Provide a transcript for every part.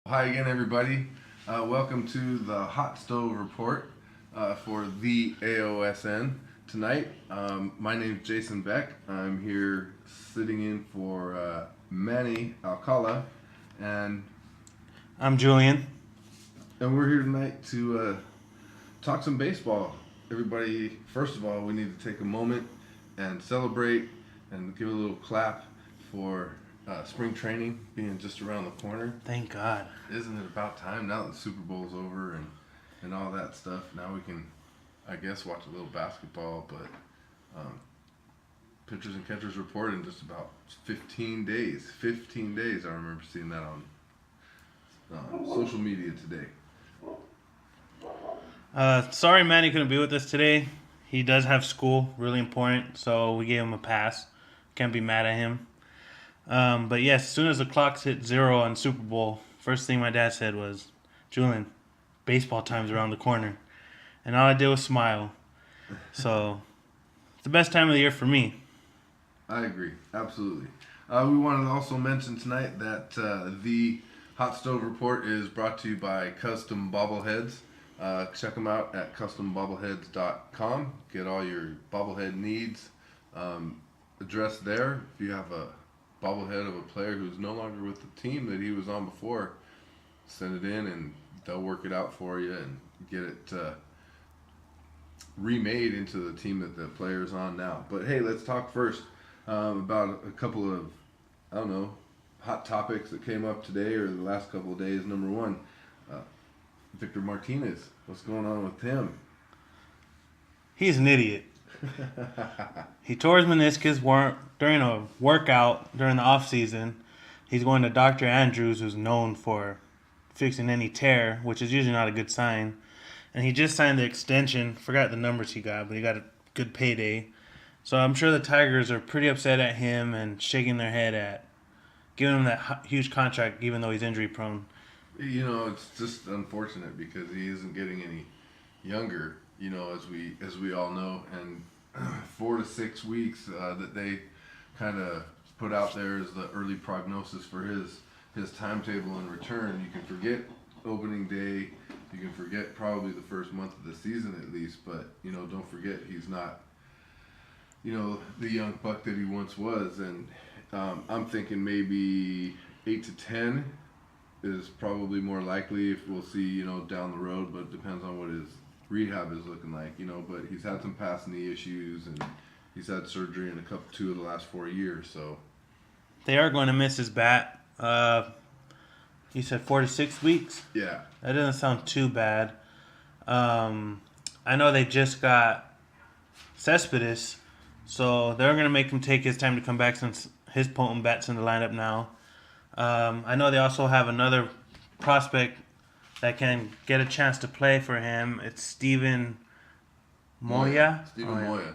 Hi again, everybody. Welcome to the Hot Stove Report for the AOSN tonight. My name is Jason Beck. I'm here sitting in for Manny Alcala, and I'm Julian. we're here tonight to talk some baseball. Everybody, first of all, we need to take a moment and celebrate and give a little clap for spring training being just around the corner. Thank God. Isn't it about time now that the Super Bowl's over and all that stuff? Now we can, I guess, watch a little basketball, but pitchers and catchers report in just about 15 days. 15 days. I remember seeing that on social media today. Sorry Manny couldn't be with us today. He does have school, really important, so we gave him a pass. Can't be mad at him. But yes, as soon as the clocks hit 0 on Super Bowl, first thing my dad said was, Julian, baseball time's around the corner. And all I did was smile. So, it's the best time of the year for me. I agree. Absolutely. We wanted to also mention tonight that the Hot Stove Report is brought to you by CuztomBobbleheads. Check them out at CuztomBobbleheads.com. Get all your bobblehead needs addressed there. If you have a bobblehead of a player who's no longer with the team that he was on before, send it in and they'll work it out for you and get it remade into the team that the player's on now. But hey, let's talk first about a couple of, I don't know, hot topics that came up today or the last couple of days. Number one, Victor Martinez. What's going on with him? He's an idiot. He tore his meniscus during a workout during the off season. He's going to Dr. Andrews, who's known for fixing any tear, which is usually not a good sign. And he just signed the extension. Forgot the numbers he got, but he got a good payday. So I'm sure the Tigers are pretty upset at him and shaking their head at giving him that huge contract, even though he's injury prone. You know, it's just unfortunate because he isn't getting any younger. You know, as we all know, and 4 to 6 weeks that they kind of put out there as the early prognosis for his timetable and return. You can forget opening day. You can forget probably the first month of the season at least. But you know, don't forget he's not, you know, the young buck that he once was. And I'm thinking maybe 8 to 10 is probably more likely if we'll see, you know, down the road. But it depends on what his rehab is looking like, you know. But he's had some past knee issues and he's had surgery in two of the last 4 years. So They are going to miss his bat. You said 4 to 6 weeks? yeah, That doesn't sound too bad. I know they just got Cespedes, so they're going to make him take his time to come back since his potent bat's in the lineup now. I know they also have another prospect that can get a chance to play for him. It's Steven Moya. Steven Moya.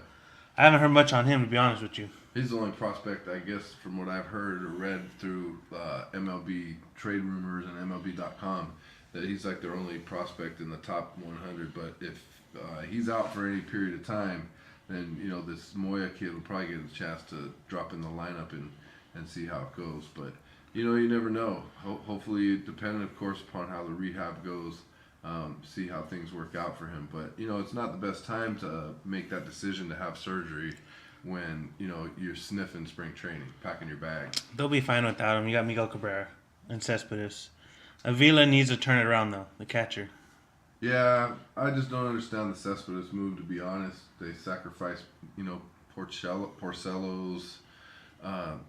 I haven't heard much on him, to be honest with you. He's the only prospect, I guess, from what I've heard or read through MLB trade rumors and MLB.com, that he's like their only prospect in the top 100. But if he's out for any period of time, then you know this Moya kid will probably get a chance to drop in the lineup and see how it goes. But you know, you never know. Hopefully, depending, of course, upon how the rehab goes, see how things work out for him. But you know, it's not the best time to make that decision to have surgery when you know you're sniffing spring training, packing your bag. They'll be fine without him. You got Miguel Cabrera and Cespedes. Avila needs to turn it around, though, the catcher. Yeah, I just don't understand the Cespedes move. To be honest, they sacrificed, you know, Porcello's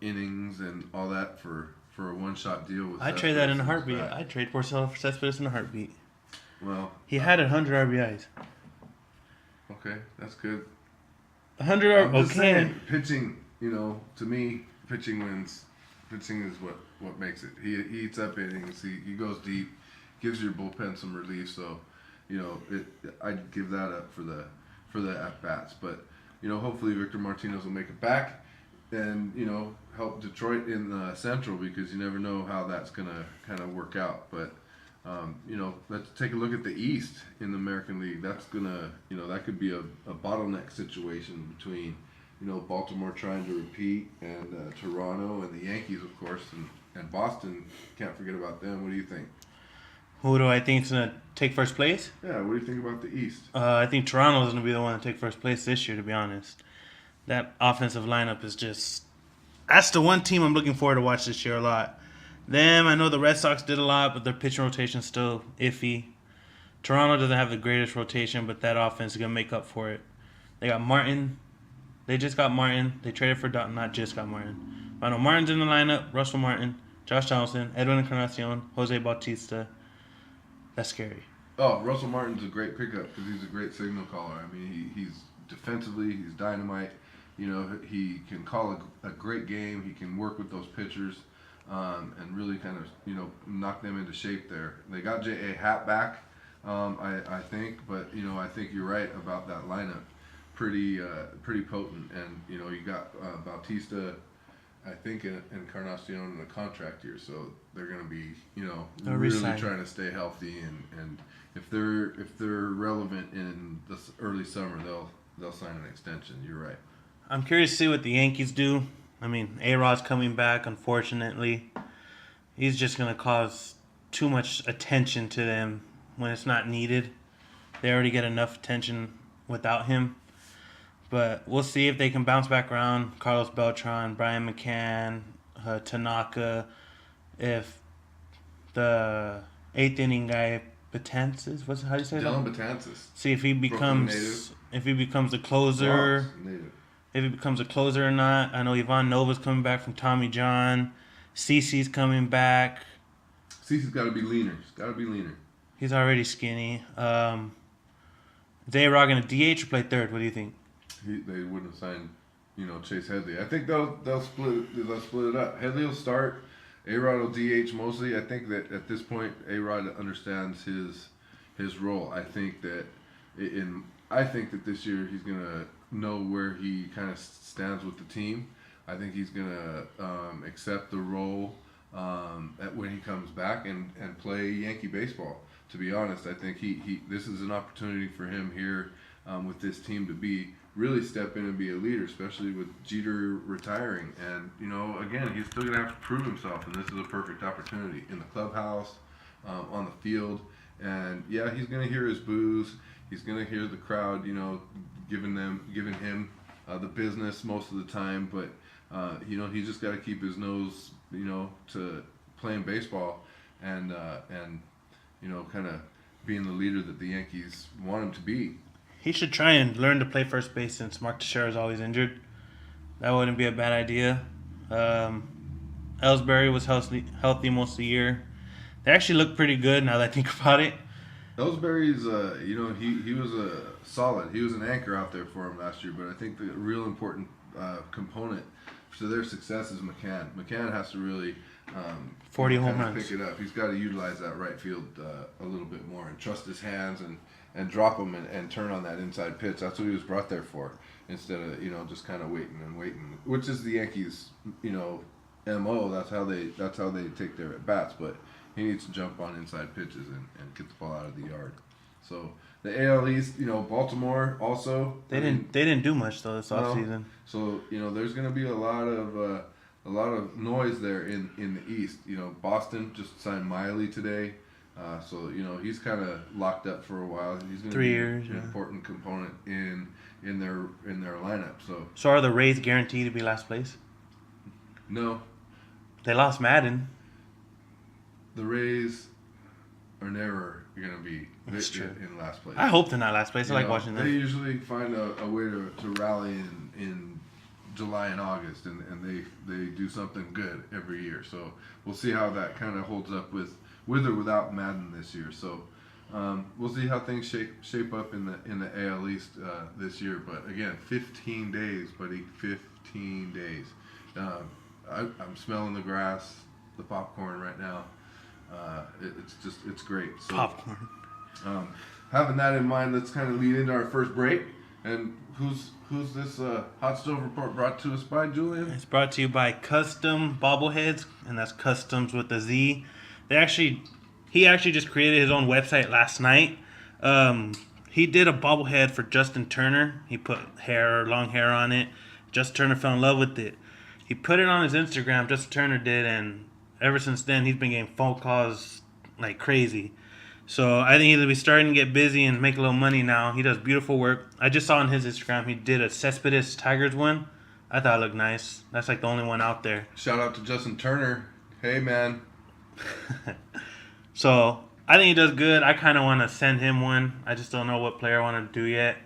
innings and all that for a one-shot deal with. I'd trade that in a heartbeat. I'd trade Porcello for Cespedes in a heartbeat. Well, He had 100 RBIs. okay, that's good. 100 I'm just okay. saying, pitching, you know, to me, pitching wins. Pitching is what makes it. He eats up innings. He goes deep, gives your bullpen some relief. So, you know, I'd give that up for the at bats. But you know, hopefully Victor Martinez will make it back, and you know, help Detroit in the Central because you never know how that's gonna kind of work out. But you know, let's take a look at the East in the American League. That's gonna, you know, that could be a bottleneck situation between, you know, Baltimore trying to repeat and Toronto and the Yankees, of course, and Boston. Can't forget about them. What do you think? Who do I think is going to take first place? Yeah, what do you think about the East? I think Toronto is going to be the one to take first place this year, to be honest. That offensive lineup is just... That's the one team I'm looking forward to watch this year a lot. Them, I know the Red Sox did a lot, but their pitching rotation is still iffy. Toronto doesn't have the greatest rotation, but that offense is going to make up for it. They got Martin. They just got Martin. They traded for not just got Martin. I know Martin's in the lineup. Russell Martin, Josh Donaldson, Edwin Encarnacion, Jose Bautista. That's scary. Oh, Russell Martin's a great pickup because he's a great signal caller. I mean, he's defensively, he's dynamite. You know, he can call a great game. He can work with those pitchers and really kind of, you know, knock them into shape there. They got J.A. Happ back, I think, but, you know, I think you're right about that lineup. Pretty potent. And, you know, you got Bautista, I think, Encarnacion in a contract year, so they're going to be, you know, really trying to stay healthy. And if they're relevant in the early summer, they'll sign an extension. You're right. I'm curious to see what the Yankees do. I mean, A-Rod's coming back, unfortunately. He's just going to cause too much attention to them when it's not needed. They already get enough attention without him. But we'll see if they can bounce back around. Carlos Beltran, Brian McCann, Tanaka. If the eighth inning guy, Betances, how do you say that? Dylan Betances. See if he becomes a closer. If he becomes a closer or not. I know Ivan Nova's coming back from Tommy John. CeCe's coming back. CeCe's got to be leaner. He's already skinny. Is A-Rod going to DH or play third? What do you think? They wouldn't have signed, you know, Chase Headley. I think they'll split it up. Headley will start. A-Rod will DH mostly. I think that at this point, A-Rod understands his role. I think that this year he's gonna know where he kind of stands with the team. I think he's gonna accept the role when he comes back and play Yankee baseball. To be honest, I think this is an opportunity for him here with this team to really step in and be a leader, especially with Jeter retiring. And, you know, again, he's still going to have to prove himself, and this is a perfect opportunity in the clubhouse, on the field. And, yeah, he's going to hear his boos. He's going to hear the crowd, you know, giving him the business most of the time. But, you know, he's just got to keep his nose, you know, to playing baseball and you know, kind of being the leader that the Yankees want him to be. He should try and learn to play first base since Mark Teixeira is always injured. That wouldn't be a bad idea. Ellsbury was healthy most of the year. They actually look pretty good now that I think about it. Ellsbury's, you know, he was solid. He was an anchor out there for him last year, but I think the real important component to their success is McCann. McCann has to really 40 home runs. Pick it up. He's got to utilize that right field a little bit more and trust his hands and drop them and turn on that inside pitch. That's what he was brought there for, instead of, you know, just kind of waiting, which is the Yankees, you know, MO. That's how they take their at bats. But he needs to jump on inside pitches and get the ball out of the yard. So the AL East, you know, Baltimore also. They didn't do much though this offseason. So, you know, there's going to be a lot of noise there in the East. You know, Boston just signed Miley today. So, you know, he's kind of locked up for a while. He's going to be an important component in their lineup. So are the Rays guaranteed to be last place? No. They lost Madden. The Rays are never going to be in last place. I hope they're not last place. I like watching them. They usually find a way to rally in July and August, and they do something good every year. So we'll see how that kind of holds up with or without Madden this year. So we'll see how things shape up in the AL East this year. But again, 15 days, buddy, 15 days. I'm smelling the grass, the popcorn right now. It's great. So, popcorn. Having that in mind, let's kind of lead into our first break. And who's this Hot Stove Report brought to us by, Julian? It's brought to you by CuztomBobbleheads, and that's customs with a Z. He actually just created his own website last night. He did a bobblehead for Justin Turner. He put long hair on it. Justin Turner fell in love with it. He put it on his Instagram, Justin Turner did, and ever since then he's been getting phone calls like crazy. So I think he's gonna be starting to get busy and make a little money now. He does beautiful work. I just saw on his Instagram he did a Cespedes Tigers one. I thought it looked nice. That's like the only one out there. Shout out to Justin Turner. Hey, man. So I think he does good. I kind of want to send him one. I just don't know what player I want to do yet.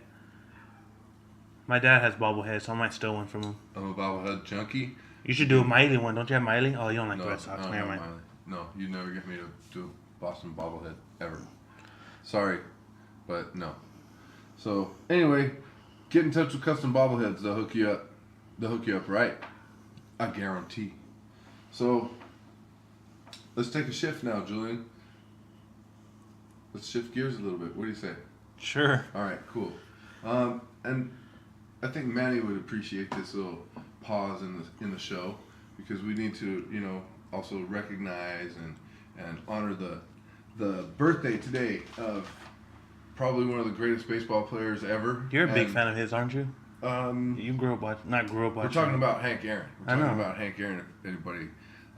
My dad has bobbleheads, so I might steal one from him. I'm a bobblehead junkie. You should do a Miley one. Don't you have Miley? Oh, you don't like No, the Red Sox. I don't Never have mind. Miley. No, you never get me to do a Boston bobblehead ever. Sorry, but no. So anyway, get in touch with Custom Bobbleheads. They'll hook you up. They'll hook you up right. I guarantee. So let's take a shift now, Julian. Let's shift gears a little bit. What do you say? Sure. All right, cool. And I think Manny would appreciate this little pause in the show because we need to, also recognize and honor the birthday today of probably one of the greatest baseball players ever. You're a big fan of his, aren't you? You grew up watching. Not grew up watching. We're talking about Hank Aaron. I know. About Hank Aaron. If anybody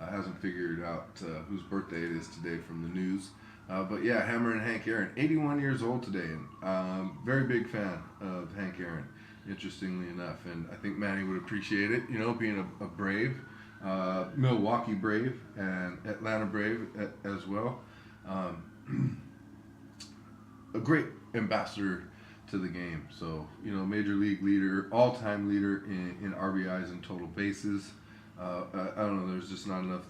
hasn't figured out whose birthday it is today from the news. But yeah, Hammer and Hank Aaron, 81 years old today, and very big fan of Hank Aaron, interestingly enough. And I think Manny would appreciate it, being a Brave, Milwaukee Brave and Atlanta Brave as well. A great ambassador to the game. So, major league leader, all-time leader in RBIs and total bases. I don't know, there's just not enough,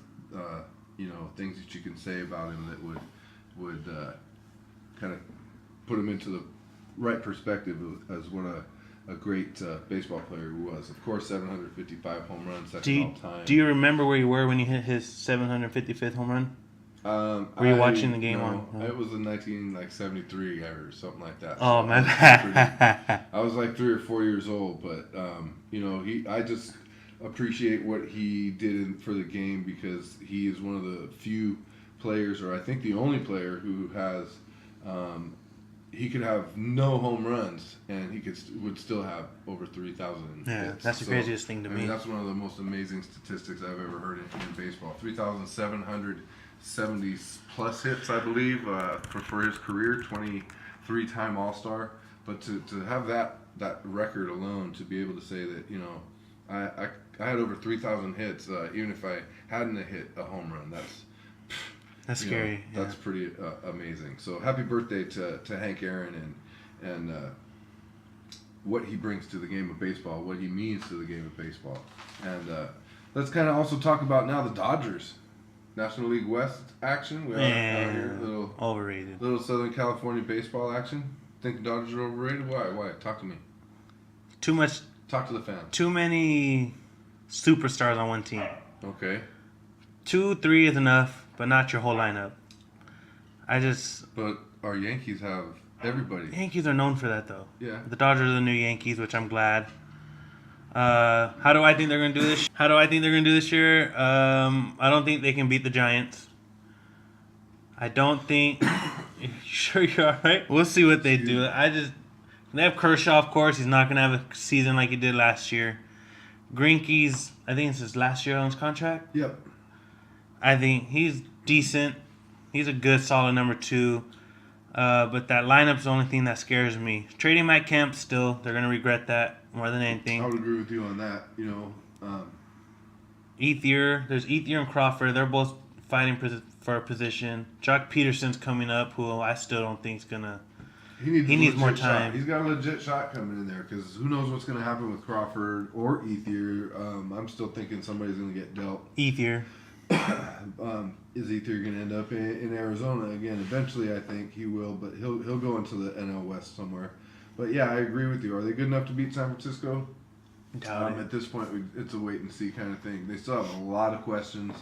things that you can say about him that would kind of put him into the right perspective as what a great baseball player he was. Of course, 755 home runs, second all time. Do you remember where you were when he hit his 755th home run? Were you watching the game on? It was in 1973 or something like that. Oh, my bad. I was like 3 or 4 years old, but I just appreciate what he did for the game because he is one of the few players, or I think the only player who has, he could have no home runs and he would still have over 3,000 hits. That's the craziest thing to me. That's one of the most amazing statistics I've ever heard in baseball. 3,770 plus hits, I believe, for his career. 23-time All-Star. But to have that record alone, to be able to say that I had over 3,000 hits, even if I hadn't hit a home run. That's scary. That's pretty amazing. So happy birthday to Hank Aaron and what he brings to the game of baseball, what he means to the game of baseball. And let's kind of also talk about now the Dodgers. National League West action. We are out here, overrated. Little Southern California baseball action. Think the Dodgers are overrated? Why? Talk to me. Too much. Talk to the fans. Too many superstars on one team. Okay. 2, 3 is enough, but not your whole lineup. But our Yankees have everybody. Yankees are known for that, though. Yeah. The Dodgers are the new Yankees, which I'm glad. How do I think they're going to do this? Year? I don't think they can beat the Giants. I don't think. You sure you're all right? We'll see what they do. They have Kershaw, of course. He's not going to have a season like he did last year. Greinke's, I think it's his last year on his contract. Yep. I think he's decent. He's a good, solid number 2. But that lineup's the only thing that scares me. Trading Mike Kemp, still, they're going to regret that more than anything. I would agree with you on that. Ethier, there's Ethier and Crawford. They're both fighting for a position. Jock Peterson's coming up, who I still don't think is going to... He needs more time. Shot. He's got a legit shot coming in there because who knows what's going to happen with Crawford or Ethier. I'm still thinking somebody's going to get dealt. Ethier. Is Ethier going to end up in Arizona again? Eventually, I think he will, but he'll go into the NL West somewhere. But yeah, I agree with you. Are they good enough to beat San Francisco? At this point, it's a wait and see kind of thing. They still have a lot of questions,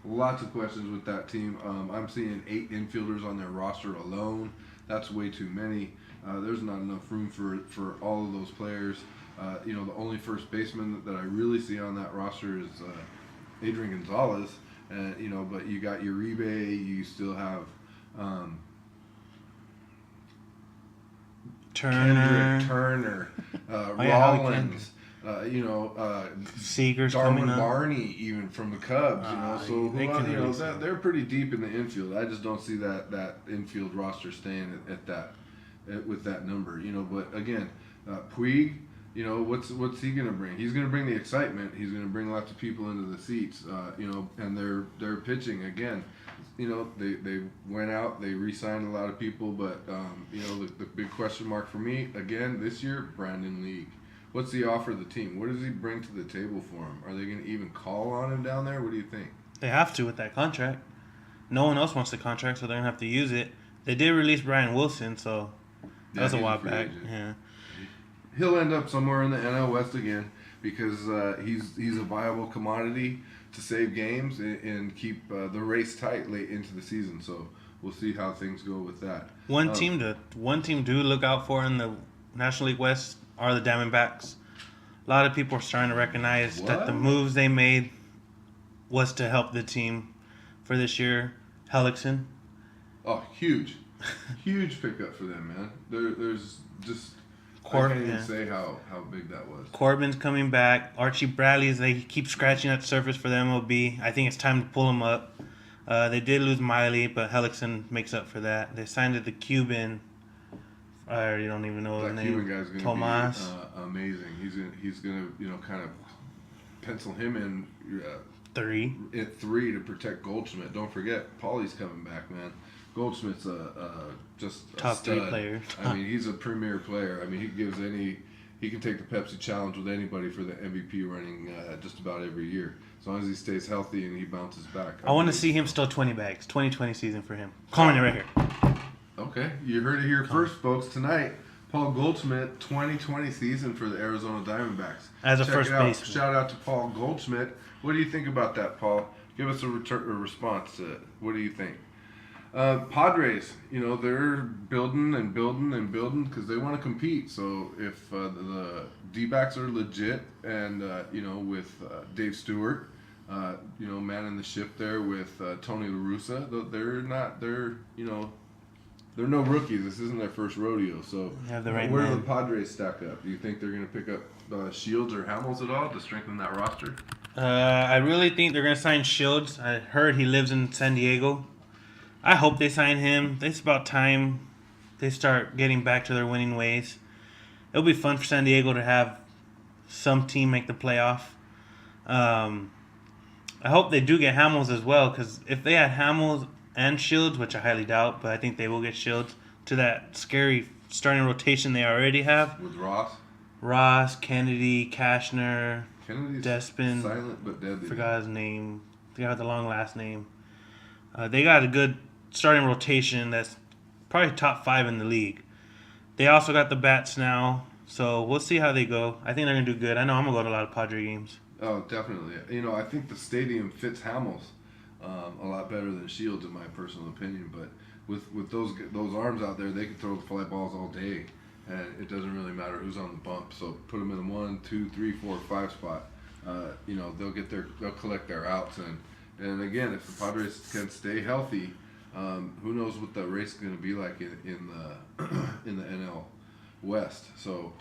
lots of questions with that team. I'm seeing 8 infielders on their roster alone. That's way too many. There's not enough room for all of those players. The only first baseman that I really see on that roster is Adrian Gonzalez. But you got Uribe. You still have Turner, Rollins. Seager's Darwin coming up. Barney, even from the Cubs, So they're pretty deep in the infield. I just don't see that infield roster staying with that number, But again, Puig, what's he gonna bring? He's gonna bring the excitement. He's gonna bring lots of people into the seats, And they're pitching again. They went out, they re-signed a lot of people, but the big question mark for me again this year, Brandon League. What's the offer of the team? What does he bring to the table for him? Are they going to even call on him down there? What do you think? They have to with that contract. No one else wants the contract, so they're gonna have to use it. They did release Brian Wilson, so that was a while back. Yeah, he'll end up somewhere in the NL West again because he's a viable commodity to save games and keep the race tight late into the season. So we'll see how things go with that. One team to look out for in the National League West are the Diamondbacks. A lot of people are starting to recognize that the moves they made was to help the team for this year. Hellickson. Oh, huge pickup for them, man. There's just I can't even say how big that was. Corbin's coming back. Archie Bradley's, they keep scratching at the surface for the MLB. I think it's time to pull him up. They did lose Miley, but Hellickson makes up for that. They signed the Cuban. I already don't even know his name. That Cuban guy's going to Tomas. Be amazing. He's going to kind of pencil him in 3 to protect Goldschmidt. Don't forget, Paulie's coming back, man. Goldschmidt's just a top stud. 3 player. I mean, he's a premier player. I mean, he can take the Pepsi Challenge with anybody for the MVP running just about every year. As long as he stays healthy and he bounces back. I want to see him still 20 bags. 2020 season for him. Calling it right here. Okay, you heard it here first, folks. Tonight, Paul Goldschmidt, 2020 season for the Arizona Diamondbacks. As a first baseman. Shout out to Paul Goldschmidt. What do you think about that, Paul? Give us a response to it. What do you think? Padres, they're building because they want to compete. So if the D-backs are legit and, with Dave Stewart, manning the ship there with Tony La Russa, they're no rookies. This isn't their first rodeo. So where do the Padres stack up? Do you think they're going to pick up Shields or Hamels at all to strengthen that roster? I really think they're going to sign Shields. I heard he lives in San Diego. I hope they sign him. It's about time they start getting back to their winning ways. It'll be fun for San Diego to have some team make the playoff. I hope they do get Hamels as well, because if they had Hamels and Shields, which I highly doubt, but I think they will get Shields, to that scary starting rotation they already have. With Ross, Kennedy, Cashner, Kennedy's Despin. Silent but deadly. Forgot his name. They got the long last name. They got a good starting rotation that's probably top 5 in the league. They also got the bats now, so we'll see how they go. I think they're going to do good. I know I'm going to go to a lot of Padre games. Oh, definitely. I think the stadium fits Hamels a lot better than Shields, in my personal opinion. But with those arms out there, they can throw fly balls all day, and it doesn't really matter who's on the bump. So put them in the 1, 2, 3, 4, 5 spot. They'll collect their outs, and again, if the Padres can stay healthy, who knows what the race is going to be like in the NL West. So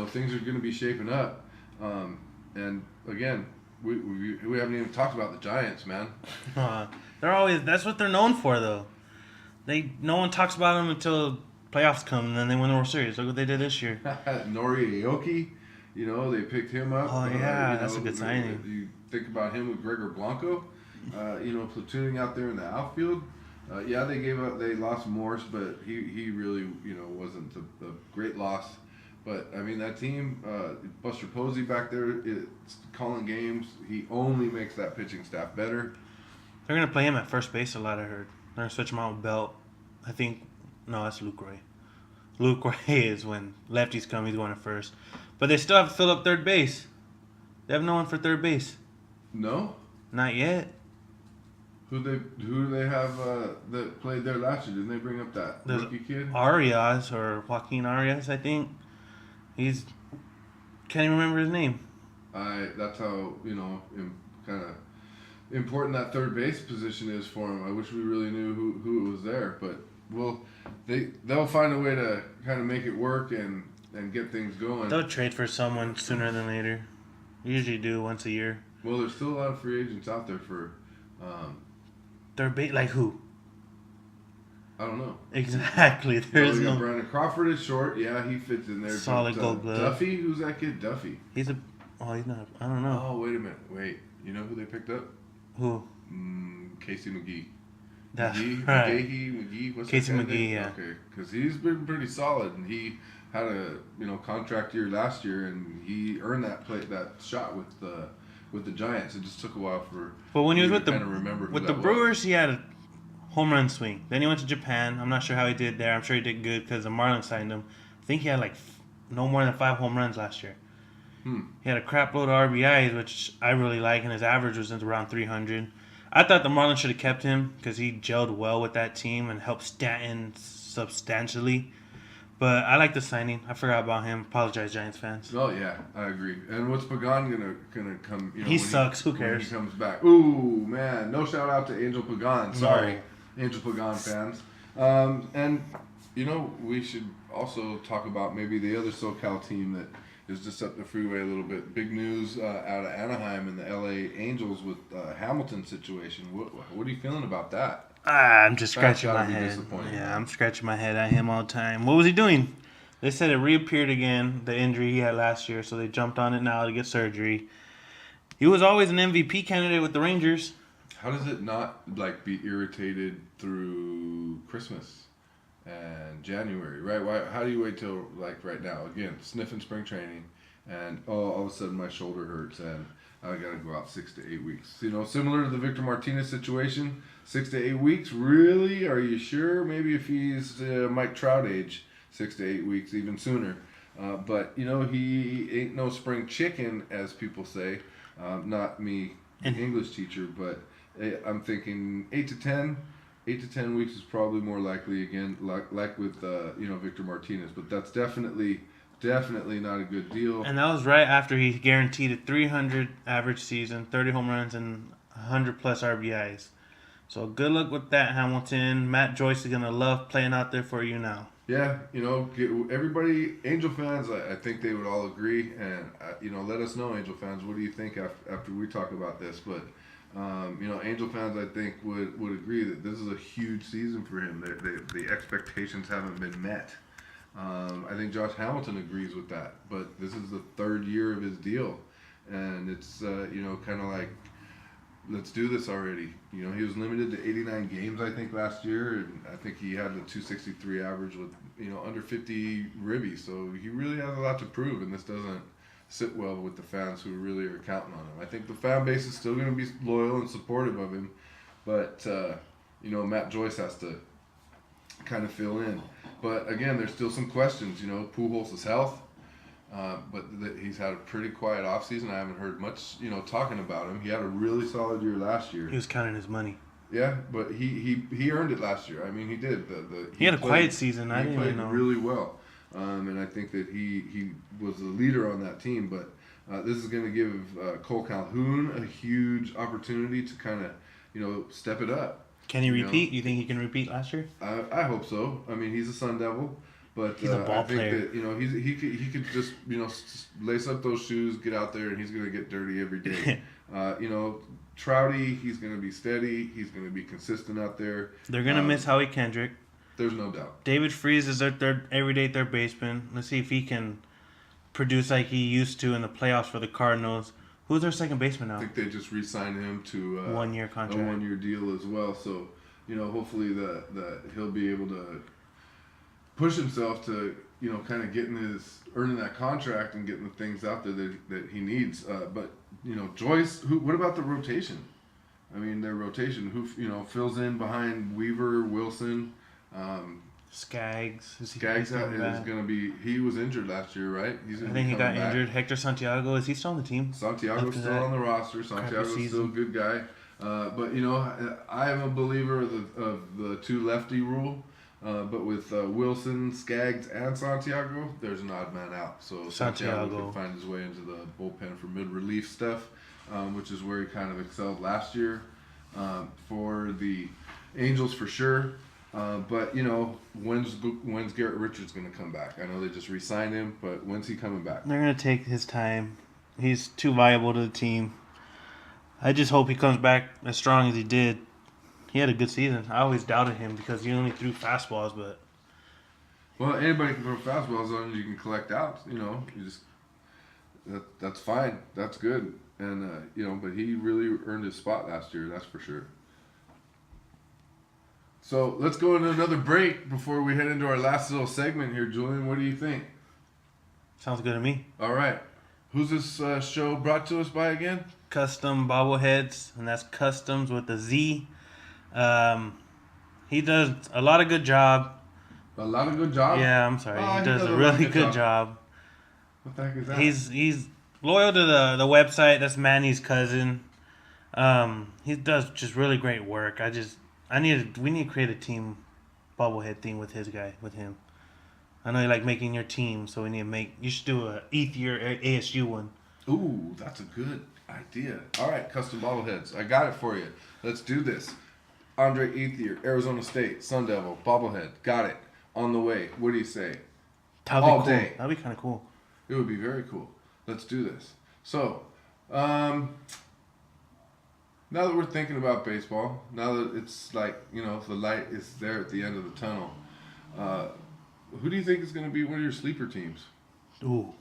things are going to be shaping up, and again. We haven't even talked about the Giants, man. That's what they're known for, though. No one talks about them until playoffs come, and then they win the World Series. Look what they did this year. Nori Aoki, they picked him up. Oh yeah, that's a good signing. You think about him with Gregor Blanco, platooning out there in the outfield. They lost Morse, but he really wasn't a great loss. But, I mean, that team, Buster Posey back there, it's calling games. He only makes that pitching staff better. They're going to play him at first base a lot, I heard. They're going to switch him out with Belt. I think, no, that's Luke Ray. Luke Ray is when lefties come, he's going at first. But they still have to fill up third base. They have no one for third base. No? Not yet. Who do they have that played there last year? Didn't they bring up that rookie kid? Arias, or Joaquin Arias, I think. Can't even remember his name. That's how, kind of important that third base position is for him. I wish we really knew who was there, but they'll find a way to kind of make it work and get things going. They'll trade for someone sooner than later. Usually do once a year. Well, there's still a lot of free agents out there for. They're like who? I don't know. Exactly. There's no. Brandon Crawford is short. Yeah, he fits in there. Solid Gold Glove. Duffy, who's that kid? Duffy. He's a. Oh, he's not. I don't know. Oh, wait a minute. Wait, you know who they picked up? Who? Casey McGee. That's McGee, right. McGee. What's Casey that McGee, name? yeah. Okay, because he's been pretty solid, and he had a contract year last year, and he earned that shot with the Giants. It just took a while for. But when he was with the Brewers, he had a home run swing. Then he went to Japan. I'm not sure how he did there. I'm sure he did good because the Marlins signed him. I think he had like no more than 5 home runs last year. He had a crap load of RBIs, which I really like, and his average was around 300. I thought the Marlins should have kept him because he gelled well with that team and helped Stanton substantially. But I like the signing. I forgot about him. Apologize, Giants fans. Oh yeah, I agree. And what's Pagan gonna come? He sucks. Who cares? When he comes back. Ooh man, no shout out to Angel Pagan. Sorry, No. Angel Pagan fans. And we should also talk about maybe the other SoCal team that is just up the freeway a little bit. Big news out of Anaheim and the LA Angels with Hamilton situation. What are you feeling about that? I'm just scratching my head. Yeah, I'm scratching my head at him all the time. What was he doing? They said it reappeared again, the injury he had last year, so they jumped on it now to get surgery. He was always an MVP candidate with the Rangers. How does it not be irritated through Christmas and January, right? How do you wait till right now? Again, sniffing spring training, and all of a sudden my shoulder hurts and I gotta go out 6 to 8 weeks. Similar to the Victor Martinez situation, 6 to 8 weeks. Really? Are you sure? Maybe if he's Mike Trout age, 6 to 8 weeks, even sooner. But he ain't no spring chicken, as people say. Not me, English teacher, but I'm thinking 8 to 10. 8 to 10 weeks is probably more likely again, like with Victor Martinez. But that's definitely not a good deal. And that was right after he guaranteed a 300 average season, 30 home runs, and 100 plus RBIs. So good luck with that, Hamilton. Matt Joyce is gonna love playing out there for you now. Yeah, everybody, Angel fans, I think they would all agree, and let us know, Angel fans, what do you think after we talk about this? But Angel fans, I think would agree that this is a huge season for him. The expectations haven't been met. I think Josh Hamilton agrees with that, but this is the 3rd year of his deal, and it's kind of like, let's do this already. He was limited to 89 games, I think, last year, and I think he had the 263 average with under 50 ribbies, so he really has a lot to prove, and this doesn't sit well with the fans who really are counting on him. I think the fan base is still going to be loyal and supportive of him, but Matt Joyce has to kind of fill in. But again, there's still some questions. Pujols' health, but he's had a pretty quiet offseason. I haven't heard much, talking about him. He had a really solid year last year. He was counting his money. Yeah, but he earned it last year. I mean, he did. He had a quiet season. I didn't even know. He played really well, and I think that he was the leader on that team. But this is going to give Cole Calhoun a huge opportunity to kind of, step it up. Can he repeat? You think he can repeat last year? I hope so. I mean, he's a Sun Devil, but he's a ball I think player. that he could just lace up those shoes, get out there, and he's going to get dirty every day. Trouty, he's going to be steady. He's going to be consistent out there. They're going to miss Howie Kendrick. There's no doubt. David Freese is their everyday third baseman. Let's see if he can produce like he used to in the playoffs for the Cardinals. Who's their second baseman now? I think they just re-signed him to 1-year contract, a 1-year deal as well. So, hopefully that he'll be able to push himself to, kind of earning that contract and getting the things out there that he needs. But Joyce, what about the rotation? I mean, their rotation, who fills in behind Weaver, Wilson, Skaggs. Skaggs is going to be. He was injured last year, right? I think he got injured. Hector Santiago, is he still on the team? Santiago's still on the roster. Santiago's still a good guy. But I am a believer of the 2 lefty rule. But with Wilson, Skaggs, and Santiago, there's an odd man out. So Santiago can find his way into the bullpen for mid-relief stuff, which is where he kind of excelled last year. For the Angels, for sure. But when's Garrett Richards going to come back? I know they just re-signed him, but when's he coming back? They're going to take his time. He's too valuable to the team. I just hope he comes back as strong as he did. He had a good season. I always doubted him because he only threw fastballs, but Well, anybody can throw fastballs as long as you can collect outs. You just that's fine. That's good. And but he really earned his spot last year. That's for sure. So let's go into another break before we head into our last little segment here, Julian. What do you think? sounds good to me. All right. Who's this show brought to us by again? Custom Bobbleheads, and that's customs with a Z. He does a lot of good job. A lot of good job? Yeah, I'm sorry. He does a really good job. What the heck is that? He's loyal to the website. That's Manny's cousin. He does just really great work. We need to create a team bobblehead thing with him. I know you like making your team, so you should do a Ethier ASU one. Ooh, that's a good idea. All right, Custom Bobbleheads. I got it for you. Let's do this. Andre Ethier, Arizona State, Sun Devil, Bobblehead. Got it. On the way. What do you say? That'd be All cool. day. That'd be kind of cool. It would be very cool. Let's do this. So, now that we're thinking about baseball, now that it's like, the light is there at the end of the tunnel, who do you think is going to be one of your sleeper teams? Ooh,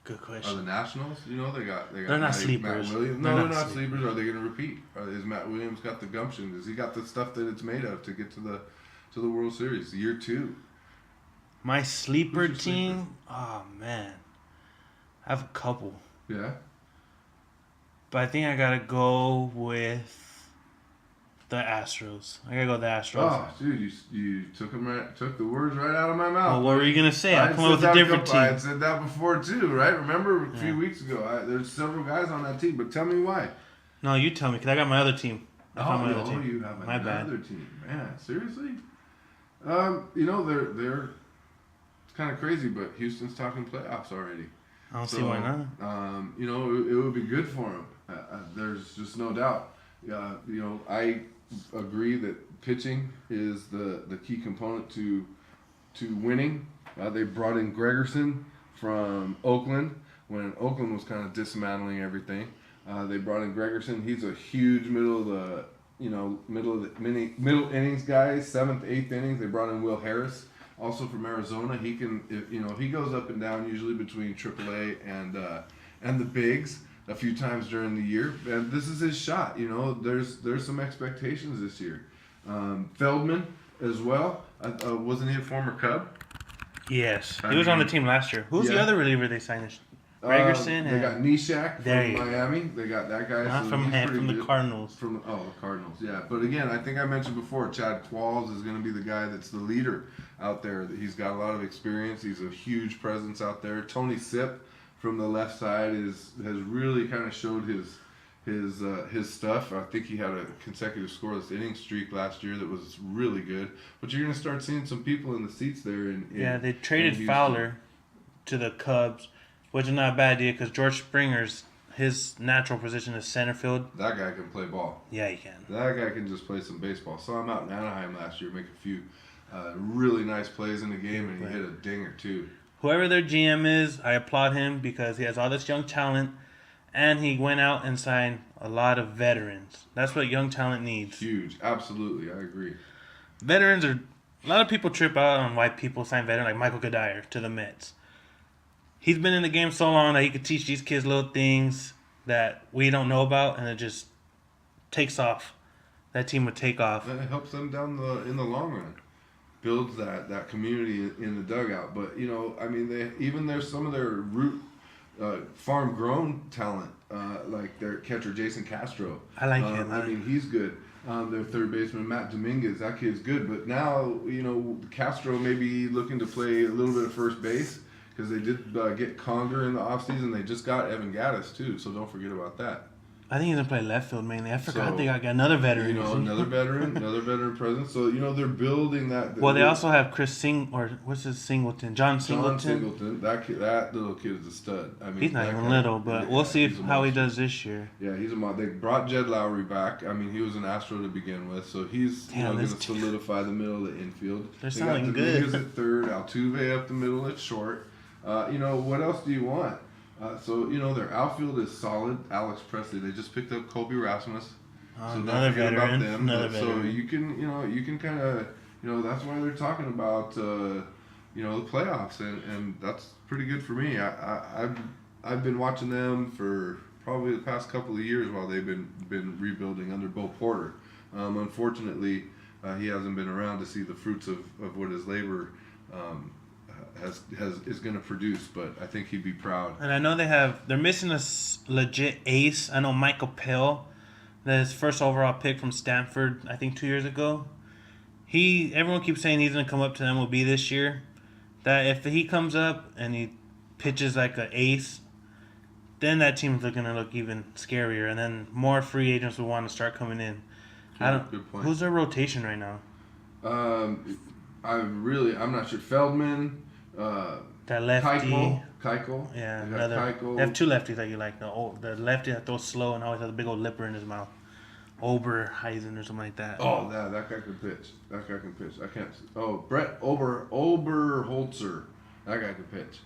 good Are question. the Nationals? They got They're not sleepers. Matt Williams. They're No, not they're not sleepers. Are they going to repeat? Is Matt Williams got the gumption? Has he got the stuff that it's made of to get to the World Series? Year 2. My sleeper Who's your team? sleeper? Oh, man. I have a couple. Yeah. But I think I got to go with the Astros. I got to go with the Astros. Oh, dude, you took the words right out of my mouth. Well, what were you going to say? I I come up with a different I had team. said that before too, right? Remember a few Yeah. weeks ago, there's several guys on that team, but tell me why. No, you tell me, because I got my other team. I found my other team. You have My bad. another team. Man, seriously? They're it's kind of crazy, but Houston's talking playoffs already. I don't see why not. It would be good for them. There's just no doubt. I agree that pitching is the key component to winning. They brought in Gregerson from Oakland when Oakland was kind of dismantling everything. They brought in Gregerson. He's a huge middle innings guy, 7th, 8th innings. They brought in Will Harris, also from Arizona. He can, he goes up and down usually between AAA and the bigs a few times during the year. And this is his shot. There's some expectations this year. Feldman as well. Wasn't he a former Cub? Yes. He was on the team last year. Who's the Yeah. other reliever they signed? Gregerson They got Nishak There from you go. Miami. They got that guy. Not so from he's pretty the good. Cardinals. The Cardinals, yeah. But again, I think I mentioned before, Chad Qualls is going to be the guy that's the leader out there. He's got a lot of experience. He's a huge presence out there. Tony Sipp from the left side has really kind of showed his stuff. I think he had a consecutive scoreless inning streak last year that was really good. But you're going to start seeing some people in the seats there. They traded Houston. Fowler to the Cubs, which is not a bad idea because George Springer's his natural position is center field. That guy can play ball. Yeah, he can. That guy can just play some baseball. Saw him out in Anaheim last year make a few really nice plays in the game, and he hit a dinger too. Whoever their GM is, I applaud him because he has all this young talent, and he went out and signed a lot of veterans. That's what young talent needs. Huge, absolutely, I agree. Veterans are a lot of people trip out on why people sign veterans like Michael Kadire to the Mets. He's been in the game so long that he could teach these kids little things that we don't know about, and it just takes off. That team would take off. And it helps them in the long run. Builds that community in the dugout. But there's some of their root farm grown talent, like their catcher Jason Castro. I like him. He's good. Their third baseman Matt Dominguez, that kid's good. But now Castro may be looking to play a little bit of first base because they did get Conger in the offseason. They just got Evan Gattis too, so don't forget about that. I think he's gonna play left field mainly. I forgot they got another veteran. Another veteran presence. So they're building that. Well, they also have Singleton, John Singleton. John Singleton. That little kid is a stud. He's not even little, but we'll see how he does this year. Yeah, he's a mod. They brought Jed Lowry back. He was an Astro to begin with, so he's going to solidify the middle of the infield. They're They sounding got good. Dominguez at third, Altuve up the middle at short. What else do you want? So their outfield is solid. Alex Presley. They just picked up Kobe Rasmus. So Another don't forget veteran. about them. Another So veteran. you can kind of that's why they're talking about the playoffs, and that's pretty good for me. I've been watching them for probably the past couple of years while they've been rebuilding under Bo Porter. Unfortunately, he hasn't been around to see the fruits of what his labor is going to produce, but I think he'd be proud. And I know they're missing a legit ace. I know Michael Pell, his first overall pick from Stanford, I think 2 years ago. Everyone keeps saying he's gonna come up to MLB this year. That if he comes up and he pitches like an ace, then that team's gonna look even scarier, and then more free agents will want to start coming in. Good point. Who's their rotation right now? I'm not sure. Feldman, That lefty. Keuchel. Yeah, They got Keuchel. They have two lefties that you like. The lefty that throws slow and always has a big old lipper in his mouth. Oberheisen or something like that. Oh, that guy can pitch. I can't. Oh, Brett Oberholzer. That guy can pitch.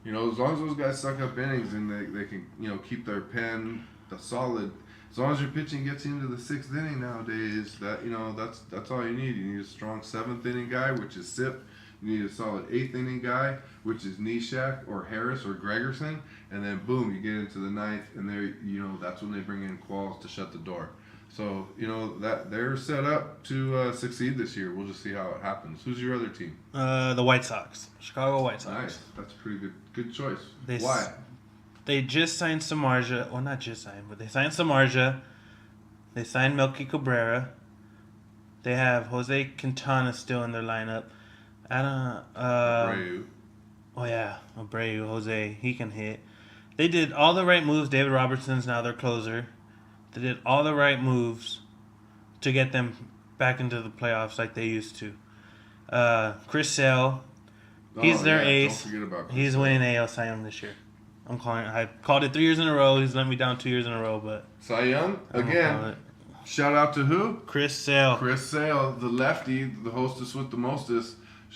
As long as those guys suck up innings and they can keep their pen solid. As long as your pitching gets into the sixth inning nowadays, that's all you need. You need a strong seventh inning guy, which is Sip. You need a solid eighth inning guy, which is Neshek or Harris or Gregerson, and then boom, you get into the ninth, and that's when they bring in Qualls to shut the door. So that they're set up to succeed this year. We'll just see how it happens. Who's your other team? The White Sox, Chicago White Sox. Nice, that's a pretty good choice. Why? They just signed Samardzija. Well, not just signed, but they signed Samardzija. They signed Melky Cabrera. They have Jose Quintana still in their lineup. Abreu. Oh yeah, Abreu, Jose, he can hit. They did all the right moves. David Robertson's now their closer. They did all the right moves to get them back into the playoffs like they used to. Chris Sale, he's their ace. Don't forget about Chris He's Sale. winning AL Cy Young this year. I'm calling it. I called it 3 years in a row. He's let me down 2 years in a row, but Cy Young I'm gonna call again. it. Shout out to who? Chris Sale. Chris Sale, the lefty, the hostess with the mostest.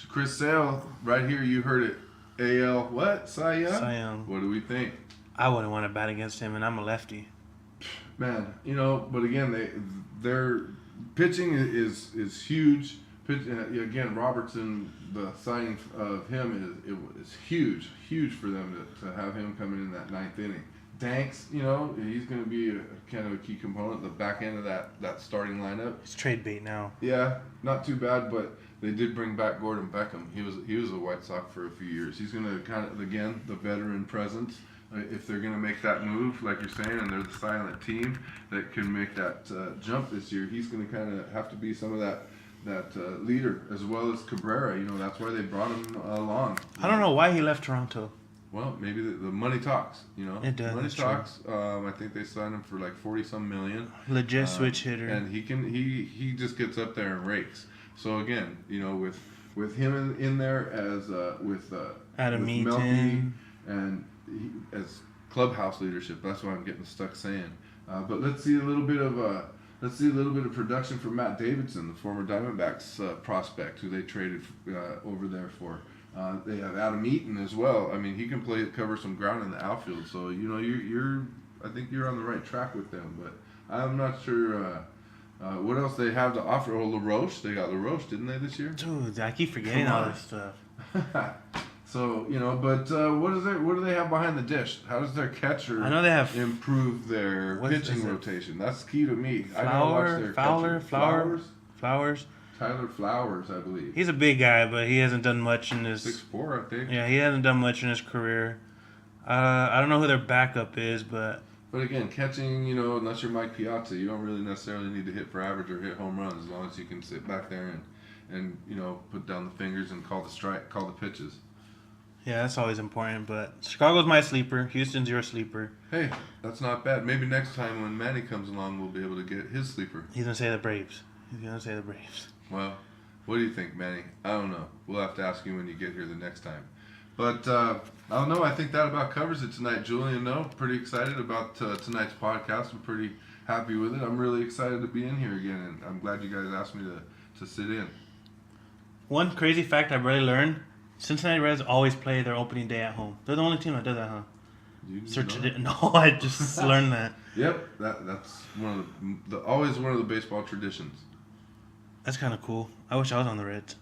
Chris Sale, right here, you heard it. AL what? Cy Young? Cy Young. What do we think? I wouldn't want to bat against him, and I'm a lefty. Man, but again, their pitching is huge. Again, Robertson, the signing of him is huge for them to have him coming in that ninth inning. Danks, he's going to be kind of a key component, the back end of that starting lineup. He's trade bait now. Yeah, not too bad, but they did bring back Gordon Beckham. He was a White Sox for a few years. He's going to kind of, again, the veteran presence. If they're going to make that move, like you're saying, and they're the silent team that can make that jump this year, he's going to kind of have to be some of that leader, as well as Cabrera. That's why they brought him along. I don't know why he left Toronto. Well, maybe the money talks. It does. Money talks. I think they signed him for like 40-some million. Legit switch hitter. And he just gets up there and rakes. So again, with him in there as with Adam with Eaton. Melky and as clubhouse leadership. That's why I'm getting stuck saying. But let's see a little bit of production from Matt Davidson, the former Diamondbacks prospect, who they traded over there for. They have Adam Eaton as well. I mean, he can cover some ground in the outfield. So I think you're on the right track with them. But I'm not sure what else they have to offer. Oh, LaRoche, they got LaRoche, didn't they, this year? Dude, I keep forgetting all this stuff. So but what do they have behind the dish? How does their catcher I know they have improve their pitching rotation? That's key to me. I gotta watch their Flowers. Tyler Flowers, I believe. He's a big guy, but he hasn't done much in his 6'4", I think. Yeah, he hasn't done much in his career. I don't know who their backup is, but again, catching, unless you're Mike Piazza, you don't really necessarily need to hit for average or hit home runs, as long as you can sit back there and put down the fingers and call the pitches. Yeah, that's always important. But Chicago's my sleeper. Houston's your sleeper. Hey, that's not bad. Maybe next time when Manny comes along, we'll be able to get his sleeper. He's gonna say the Braves. Well, what do you think, Manny? I don't know. We'll have to ask you when you get here the next time. But I don't know. I think that about covers it tonight, Julian. No, pretty excited about tonight's podcast. I'm pretty happy with it. I'm really excited to be in here again, and I'm glad you guys asked me to sit in. One crazy fact I really learned: Cincinnati Reds always play their opening day at home. They're the only team that does that, huh? You didn't know that? No, I just learned that. Yep, that's one of always one of the baseball traditions. That's kind of cool. I wish I was on the Reds.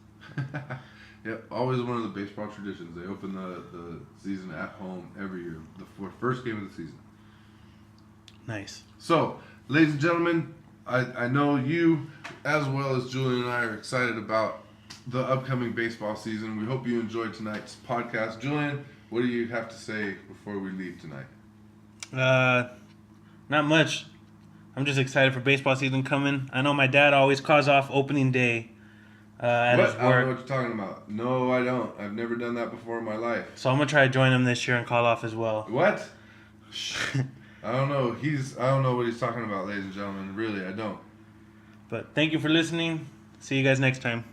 Yep, always one of the baseball traditions. They open the season at home every year, the first game of the season. Nice. So, ladies and gentlemen, I know you, as well as Julian and I, are excited about the upcoming baseball season. We hope you enjoyed tonight's podcast. Julian, what do you have to say before we leave tonight? Not much. I'm just excited for baseball season coming. I know my dad always calls off opening day at his I don't know work. what you're talking about. No, I don't. I've never done that before in my life. So I'm going to try to join him this year and call off as well. What? I don't know. I don't know what he's talking about, ladies and gentlemen. Really, I don't. But thank you for listening. See you guys next time.